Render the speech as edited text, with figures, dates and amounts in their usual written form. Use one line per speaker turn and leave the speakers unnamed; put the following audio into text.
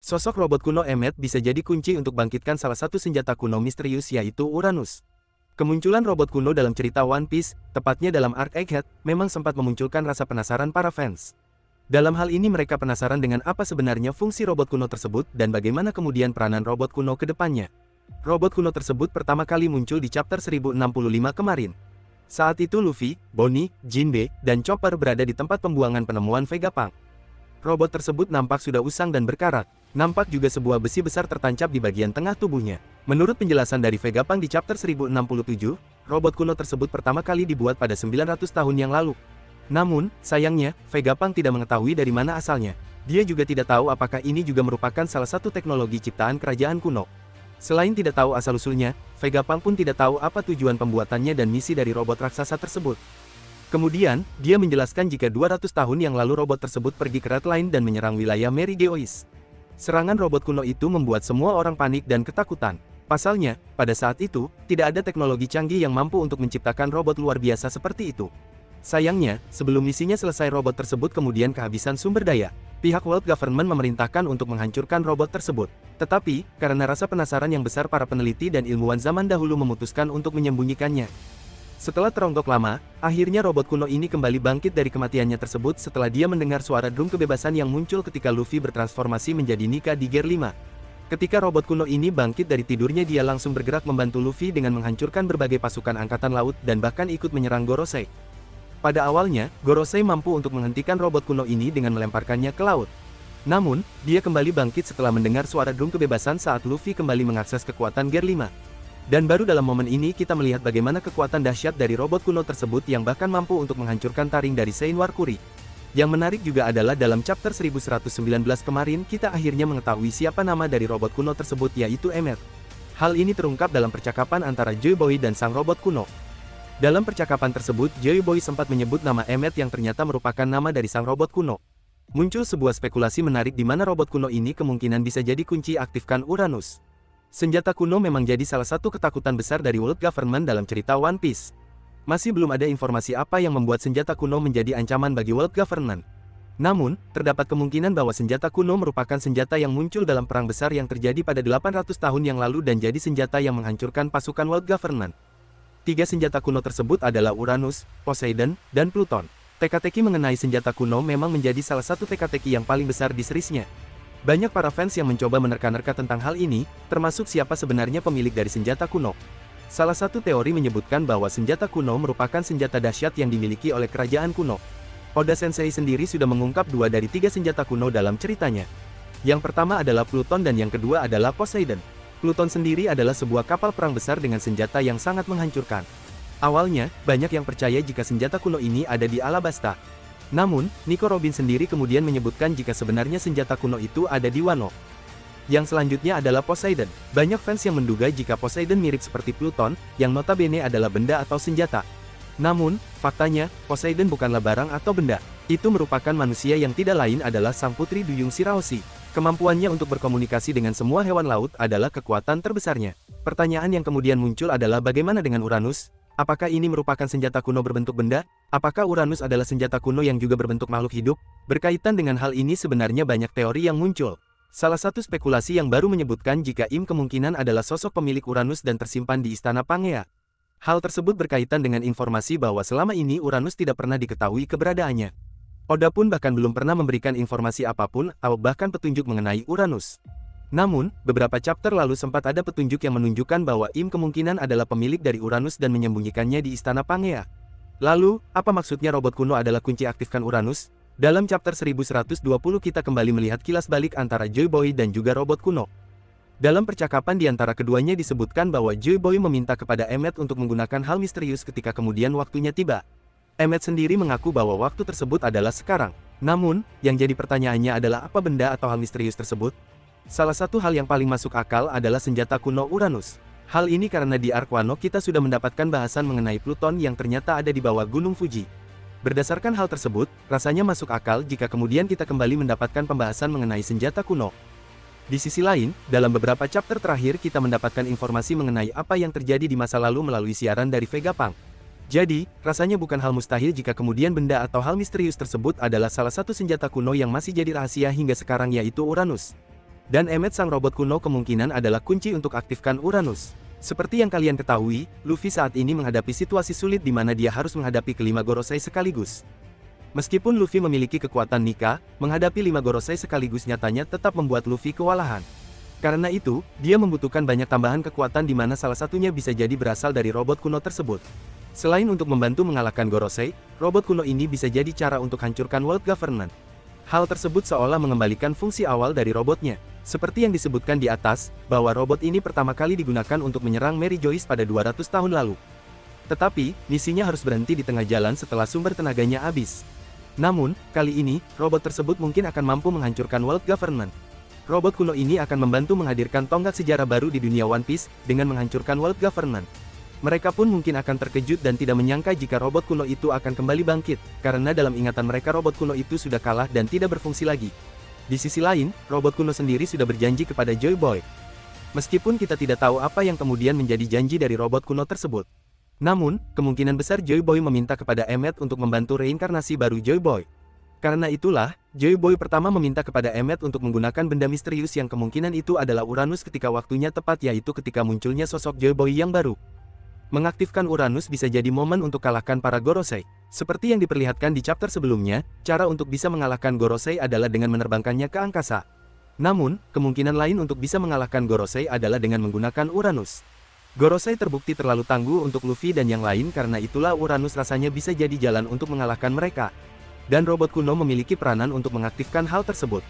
Sosok robot kuno Emmet bisa jadi kunci untuk bangkitkan salah satu senjata kuno misterius yaitu Uranus. Kemunculan robot kuno dalam cerita One Piece, tepatnya dalam Arc Egghead, memang sempat memunculkan rasa penasaran para fans. Dalam hal ini mereka penasaran dengan apa sebenarnya fungsi robot kuno tersebut dan bagaimana kemudian peranan robot kuno ke depannya. Robot kuno tersebut pertama kali muncul di chapter 1065 kemarin. Saat itu Luffy, Bonnie, Jinbe, dan Chopper berada di tempat pembuangan penemuan Vegapunk. Robot tersebut nampak sudah usang dan berkarat. Nampak juga sebuah besi besar tertancap di bagian tengah tubuhnya. Menurut penjelasan dari Vegapunk di chapter 1067, robot kuno tersebut pertama kali dibuat pada 900 tahun yang lalu. Namun, sayangnya, Vegapunk tidak mengetahui dari mana asalnya. Dia juga tidak tahu apakah ini juga merupakan salah satu teknologi ciptaan kerajaan kuno. Selain tidak tahu asal-usulnya, Vegapunk pun tidak tahu apa tujuan pembuatannya dan misi dari robot raksasa tersebut. Kemudian, dia menjelaskan jika 200 tahun yang lalu robot tersebut pergi ke Redline dan menyerang wilayah Merigeois. Serangan robot kuno itu membuat semua orang panik dan ketakutan. Pasalnya, pada saat itu, tidak ada teknologi canggih yang mampu untuk menciptakan robot luar biasa seperti itu. Sayangnya, sebelum misinya selesai robot tersebut kemudian kehabisan sumber daya. Pihak World Government memerintahkan untuk menghancurkan robot tersebut. Tetapi, karena rasa penasaran yang besar para peneliti dan ilmuwan zaman dahulu memutuskan untuk menyembunyikannya. Setelah teronggok lama, akhirnya robot kuno ini kembali bangkit dari kematiannya tersebut setelah dia mendengar suara drum kebebasan yang muncul ketika Luffy bertransformasi menjadi Nika di Gear 5. Ketika robot kuno ini bangkit dari tidurnya dia langsung bergerak membantu Luffy dengan menghancurkan berbagai pasukan angkatan laut dan bahkan ikut menyerang Gorosei. Pada awalnya, Gorosei mampu untuk menghentikan robot kuno ini dengan melemparkannya ke laut. Namun, dia kembali bangkit setelah mendengar suara drum kebebasan saat Luffy kembali mengakses kekuatan Gear 5. Dan baru dalam momen ini kita melihat bagaimana kekuatan dahsyat dari robot kuno tersebut yang bahkan mampu untuk menghancurkan taring dari Seinwar Kuri. Yang menarik juga adalah dalam chapter 1119 kemarin kita akhirnya mengetahui siapa nama dari robot kuno tersebut yaitu Emmet. Hal ini terungkap dalam percakapan antara Joy Boy dan sang robot kuno. Dalam percakapan tersebut, Joy Boy sempat menyebut nama Emmet yang ternyata merupakan nama dari sang robot kuno. Muncul sebuah spekulasi menarik di mana robot kuno ini kemungkinan bisa jadi kunci aktifkan Uranus. Senjata kuno memang jadi salah satu ketakutan besar dari World Government dalam cerita One Piece. Masih belum ada informasi apa yang membuat senjata kuno menjadi ancaman bagi World Government. Namun, terdapat kemungkinan bahwa senjata kuno merupakan senjata yang muncul dalam perang besar yang terjadi pada 800 tahun yang lalu dan jadi senjata yang menghancurkan pasukan World Government. Tiga senjata kuno tersebut adalah Uranus, Poseidon, dan Pluton. Teka-teki mengenai senjata kuno memang menjadi salah satu teka-teki yang paling besar di serisnya. Banyak para fans yang mencoba menerka-nerka tentang hal ini, termasuk siapa sebenarnya pemilik dari senjata kuno. Salah satu teori menyebutkan bahwa senjata kuno merupakan senjata dahsyat yang dimiliki oleh kerajaan kuno. Oda Sensei sendiri sudah mengungkap 2 dari 3 senjata kuno dalam ceritanya. Yang pertama adalah Pluton dan yang kedua adalah Poseidon. Pluton sendiri adalah sebuah kapal perang besar dengan senjata yang sangat menghancurkan. Awalnya, banyak yang percaya jika senjata kuno ini ada di Alabasta. Namun, Nico Robin sendiri kemudian menyebutkan jika sebenarnya senjata kuno itu ada di Wano. Yang selanjutnya adalah Poseidon. Banyak fans yang menduga jika Poseidon mirip seperti Pluton, yang notabene adalah benda atau senjata. Namun, faktanya, Poseidon bukanlah barang atau benda. Itu merupakan manusia yang tidak lain adalah sang putri duyung Shirahoshi. Kemampuannya untuk berkomunikasi dengan semua hewan laut adalah kekuatan terbesarnya. Pertanyaan yang kemudian muncul adalah bagaimana dengan Uranus? Apakah ini merupakan senjata kuno berbentuk benda? Apakah Uranus adalah senjata kuno yang juga berbentuk makhluk hidup? Berkaitan dengan hal ini sebenarnya banyak teori yang muncul. Salah satu spekulasi yang baru menyebutkan jika Im kemungkinan adalah sosok pemilik Uranus dan tersimpan di Istana Pangea. Hal tersebut berkaitan dengan informasi bahwa selama ini Uranus tidak pernah diketahui keberadaannya. Oda pun bahkan belum pernah memberikan informasi apapun atau bahkan petunjuk mengenai Uranus. Namun, beberapa chapter lalu sempat ada petunjuk yang menunjukkan bahwa Im kemungkinan adalah pemilik dari Uranus dan menyembunyikannya di Istana Pangea. Lalu, apa maksudnya robot kuno adalah kunci aktifkan Uranus? Dalam chapter 1120 kita kembali melihat kilas balik antara Joy Boy dan juga robot kuno. Dalam percakapan di antara keduanya disebutkan bahwa Joy Boy meminta kepada Emmet untuk menggunakan hal misterius ketika kemudian waktunya tiba. Emmet sendiri mengaku bahwa waktu tersebut adalah sekarang. Namun, yang jadi pertanyaannya adalah apa benda atau hal misterius tersebut? Salah satu hal yang paling masuk akal adalah senjata kuno Uranus. Hal ini karena di Arc Wano kita sudah mendapatkan bahasan mengenai Pluton yang ternyata ada di bawah Gunung Fuji. Berdasarkan hal tersebut, rasanya masuk akal jika kemudian kita kembali mendapatkan pembahasan mengenai senjata kuno. Di sisi lain, dalam beberapa chapter terakhir kita mendapatkan informasi mengenai apa yang terjadi di masa lalu melalui siaran dari Vegapunk. Jadi, rasanya bukan hal mustahil jika kemudian benda atau hal misterius tersebut adalah salah satu senjata kuno yang masih jadi rahasia hingga sekarang yaitu Uranus. Dan Emmet sang robot kuno kemungkinan adalah kunci untuk aktifkan Uranus. Seperti yang kalian ketahui, Luffy saat ini menghadapi situasi sulit di mana dia harus menghadapi kelima Gorosei sekaligus. Meskipun Luffy memiliki kekuatan Nika, menghadapi 5 Gorosei sekaligus nyatanya tetap membuat Luffy kewalahan. Karena itu, dia membutuhkan banyak tambahan kekuatan di mana salah satunya bisa jadi berasal dari robot kuno tersebut. Selain untuk membantu mengalahkan Gorosei, robot kuno ini bisa jadi cara untuk hancurkan World Government. Hal tersebut seolah mengembalikan fungsi awal dari robotnya. Seperti yang disebutkan di atas, bahwa robot ini pertama kali digunakan untuk menyerang Mary Joyce pada 200 tahun lalu. Tetapi, misinya harus berhenti di tengah jalan setelah sumber tenaganya habis. Namun, kali ini, robot tersebut mungkin akan mampu menghancurkan World Government. Robot kuno ini akan membantu menghadirkan tonggak sejarah baru di dunia One Piece, dengan menghancurkan World Government. Mereka pun mungkin akan terkejut dan tidak menyangka jika robot kuno itu akan kembali bangkit, karena dalam ingatan mereka robot kuno itu sudah kalah dan tidak berfungsi lagi. Di sisi lain, robot kuno sendiri sudah berjanji kepada Joy Boy. Meskipun kita tidak tahu apa yang kemudian menjadi janji dari robot kuno tersebut. Namun, kemungkinan besar Joy Boy meminta kepada Emmet untuk membantu reinkarnasi baru Joy Boy. Karena itulah, Joy Boy pertama meminta kepada Emmet untuk menggunakan benda misterius yang kemungkinan itu adalah Uranus ketika waktunya tepat, yaitu ketika munculnya sosok Joy Boy yang baru. Mengaktifkan Uranus bisa jadi momen untuk kalahkan para Gorosei. Seperti yang diperlihatkan di chapter sebelumnya, cara untuk bisa mengalahkan Gorosei adalah dengan menerbangkannya ke angkasa. Namun, kemungkinan lain untuk bisa mengalahkan Gorosei adalah dengan menggunakan Uranus. Gorosei terbukti terlalu tangguh untuk Luffy dan yang lain, karena itulah Uranus rasanya bisa jadi jalan untuk mengalahkan mereka. Dan robot kuno memiliki peranan untuk mengaktifkan hal tersebut.